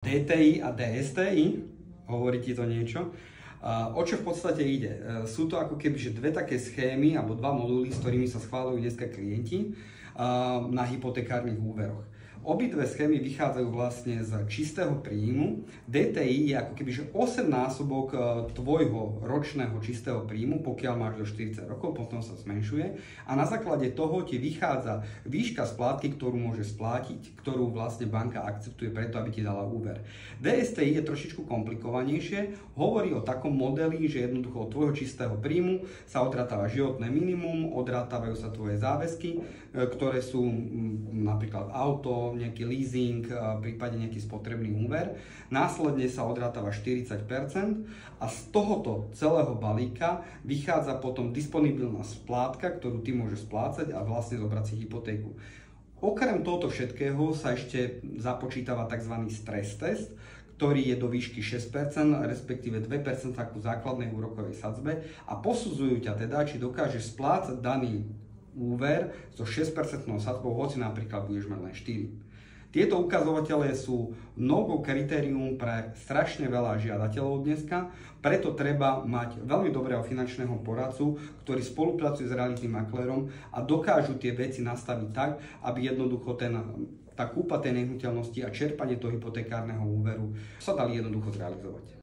DTI a DSTI, hovorí ti to niečo? O čo v podstate ide? Sú to ako keby že dve také schémy alebo dva moduly, s ktorými sa schváľujú dneska klienti na hypotekárnych úveroch. Obidve schémy vychádzajú vlastne z čistého príjmu. DTI je ako keby že 8-násobok tvojho ročného čistého príjmu, pokiaľ máš do 40 rokov, potom sa zmenšuje. A na základe toho ti vychádza výška splátky, ktorú môžeš splátiť, ktorú vlastne banka akceptuje preto, aby ti dala úver. DSTI je trošičku komplikovanejšie, hovorí o takom modeli, že jednoducho od tvojho čistého príjmu sa odrátáva životné minimum, odrátávajú sa tvoje záväzky, ktoré sú napríklad auto, nejaký leasing, prípadne nejaký spotrebný úver. Následne sa odrátava 40% a z tohoto celého balíka vychádza potom disponibilná splátka, ktorú ty môžeš splácať a vlastne zobrať si hypotéku. Okrem tohoto všetkého sa ešte započítava tzv. Stres test, ktorý je do výšky 6%, respektíve 2% ako základnej úrokovej sadzbe a posudzujú ťa teda, či dokážeš splácať daný úver so 6% sadzbou, hoci napríklad budeš mať len 4. Tieto ukazovatele sú no-go kritérium pre strašne veľa žiadateľov dneska, preto treba mať veľmi dobrého finančného poradcu, ktorý spolupracuje s realitným maklérom a dokážu tie veci nastaviť tak, aby jednoducho tá kúpa tej nehnuteľnosti a čerpanie toho hypotekárneho úveru sa dali jednoducho zrealizovať.